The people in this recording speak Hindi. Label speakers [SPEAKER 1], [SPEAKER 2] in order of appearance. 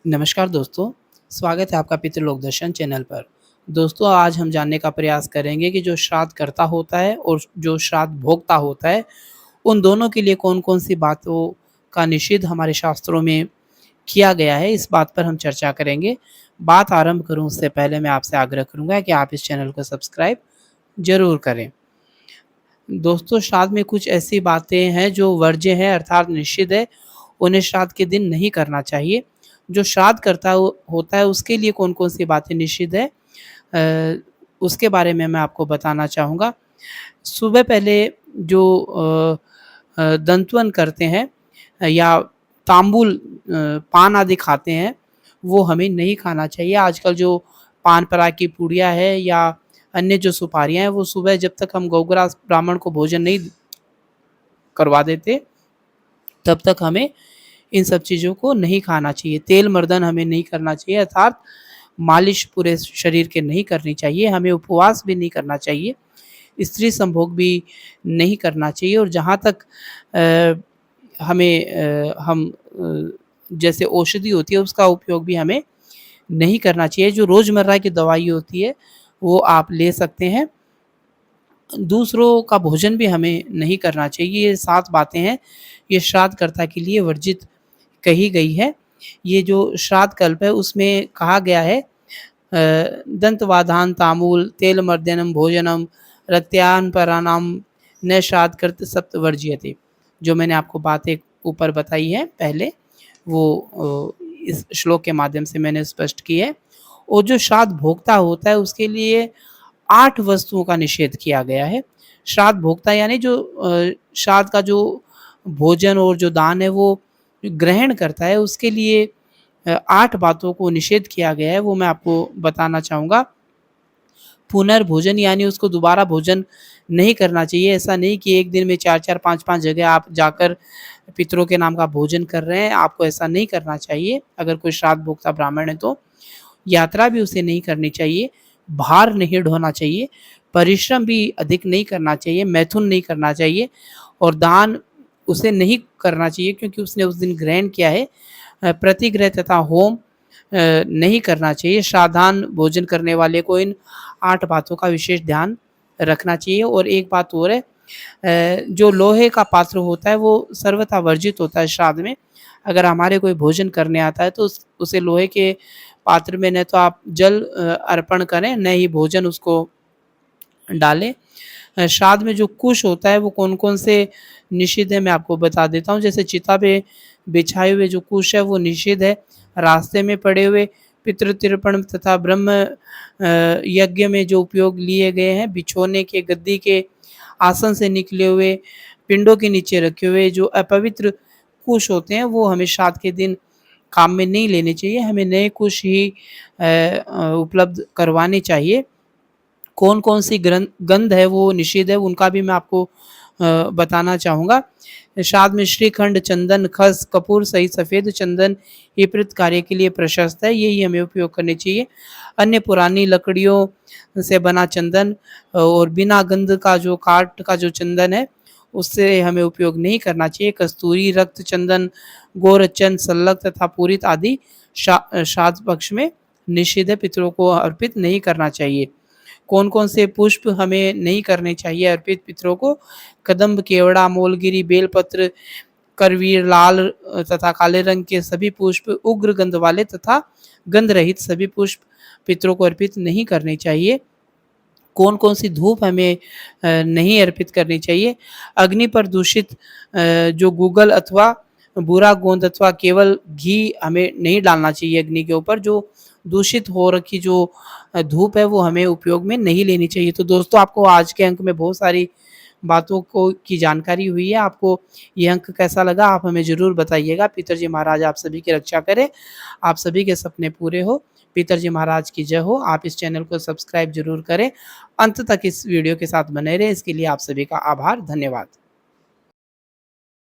[SPEAKER 1] नमस्कार दोस्तों, स्वागत है आपका पितृलोक दर्शन चैनल पर। दोस्तों आज हम जानने का प्रयास करेंगे कि जो श्राद्धकर्ता होता है और जो श्राद्ध भोक्ता होता है, उन दोनों के लिए कौन-कौन सी बातों का निषेध हमारे शास्त्रों में किया गया है, इस बात पर हम चर्चा करेंगे। बात आरंभ करूँ उससे पहले मैं आपसे आग्रह करूँगा कि आप इस चैनल को सब्सक्राइब ज़रूर करें। दोस्तों श्राद्ध में कुछ ऐसी बातें हैं जो वर्ज्य हैं अर्थात निषिद्ध है, उन्हें श्राद्ध के दिन नहीं करना चाहिए। जो श्राद्ध करता होता है उसके लिए कौन-कौन सी बातें निषिद्ध है उसके बारे में मैं आपको बताना चाहूँगा। सुबह पहले जो दंतवन करते हैं या तांबुल पान आदि खाते हैं, वो हमें नहीं खाना चाहिए। आजकल जो पान पराग की पुड़िया है या अन्य जो सुपारियाँ हैं, वो सुबह जब तक हम गौग्रास ब्राह्मण को भोजन नहीं करवा देते, तब तक हमें इन सब चीज़ों को नहीं खाना चाहिए। तेल मर्दन हमें नहीं करना चाहिए अर्थात मालिश पूरे शरीर के नहीं करनी चाहिए। हमें उपवास भी नहीं करना चाहिए। स्त्री संभोग भी नहीं करना चाहिए और जहाँ तक जैसे औषधि होती है उसका उपयोग भी हमें नहीं करना चाहिए। जो रोज़मर्रा की दवाई होती है वो आप ले सकते हैं। दूसरों का भोजन भी हमें नहीं करना चाहिए। ये 7 बातें हैं, ये श्राद्धकर्ता के लिए वर्जित कही गई है। ये जो श्राद्ध कल्प है उसमें कहा गया है दंतवाधान तामूल तेल मर्दनम भोजनम रत्यान परानाम न श्राद्धकृत सप्तवर्ज्यते। जो मैंने आपको बातें ऊपर बताई है पहले, वो इस श्लोक के माध्यम से मैंने स्पष्ट की है। और जो श्राद्ध भोक्ता होता है उसके लिए 8 वस्तुओं का निषेध किया गया है। श्राद्ध भोक्ता यानी जो श्राद्ध का जो भोजन और जो दान है वो ग्रहण करता है, उसके लिए 8 बातों को निषेध किया गया है, वो मैं आपको बताना चाहूँगा। पुनर्भोजन यानी उसको दोबारा भोजन नहीं करना चाहिए। ऐसा नहीं कि एक दिन में 4-4 5-5 जगह आप जाकर पितरों के नाम का भोजन कर रहे हैं, आपको ऐसा नहीं करना चाहिए। अगर कोई श्राद्ध भोक्ता ब्राह्मण है तो यात्रा भी उसे नहीं करनी चाहिए, भार नहीं ढोना चाहिए, परिश्रम भी अधिक नहीं करना चाहिए, मैथुन नहीं करना चाहिए और दान उसे नहीं करना चाहिए क्योंकि उसने उस दिन ग्रहण किया है। प्रतिग्रह तथा होम नहीं करना चाहिए। श्राद्धान भोजन करने वाले को इन 8 बातों का विशेष ध्यान रखना चाहिए। और एक बात और है, जो लोहे का पात्र होता है वो सर्वथा वर्जित होता है श्राद्ध में। अगर हमारे कोई भोजन करने आता है तो उसे लोहे के पात्र में न तो आप जल अर्पण करें, न ही भोजन उसको डालें। श्राद्ध में जो कुश होता है वो कौन-कौन से निषिद्ध है मैं आपको बता देता हूँ। जैसे चिता पे बिछाए हुए जो कुश है वो निषिद्ध है। रास्ते में पड़े हुए पितृ तर्पण तथा ब्रह्म यज्ञ में जो उपयोग लिए गए हैं, बिछोने के गद्दी के आसन से निकले हुए पिंडों के नीचे रखे हुए जो अपवित्र कुश होते हैं वो हमें श्राद्ध के दिन काम में नहीं लेने चाहिए। हमें नए कुश ही उपलब्ध करवाने चाहिए। कौन-कौन सी गंध है वो निषिद्ध है, उनका भी मैं आपको बताना चाहूँगा। श्राद्ध में श्रीखंड, चंदन, खस, कपूर सहित सफ़ेद चंदन ये प्रेत कार्य के लिए प्रशस्त है, यही हमें उपयोग करने चाहिए। अन्य पुरानी लकड़ियों से बना चंदन और बिना गंध का जो काठ का जो चंदन है, उससे हमें उपयोग नहीं करना चाहिए। कस्तूरी, रक्त चंदन, गोरचन, सल्लक तथा पूरित आदि श्राद्ध पक्ष में निषिद्ध है, पितरों को अर्पित नहीं करना चाहिए। कौन-कौन से पुष्प हमें नहीं करने चाहिए अर्पित पितरों को? कदम्ब, केवड़ा, मोलगिरी, बेलपत्र, करवीर, लाल तथा काले रंग के सभी पुष्प, उग्र गंध वाले तथा गंध रहित सभी पुष्प पितरों को अर्पित नहीं करने चाहिए। कौन-कौन सी धूप हमें नहीं अर्पित करनी चाहिए? अग्नि पर दूषित जो गूगल अथवा बुरा गोंद अथवा केवल घी हमें नहीं डालना चाहिए अग्नि के ऊपर। जो दूषित हो रखी जो धूप है वो हमें उपयोग में नहीं लेनी चाहिए। तो दोस्तों आपको आज के अंक में बहुत सारी बातों को की जानकारी हुई है। आपको ये अंक कैसा लगा आप हमें ज़रूर बताइएगा। पितरजी महाराज आप सभी की रक्षा करें, आप सभी के सपने पूरे हो। पितरजी महाराज की जय हो। आप इस चैनल को सब्सक्राइब ज़रूर करें। अंत तक इस वीडियो के साथ बने रहें, इसके लिए आप सभी का आभार, धन्यवाद।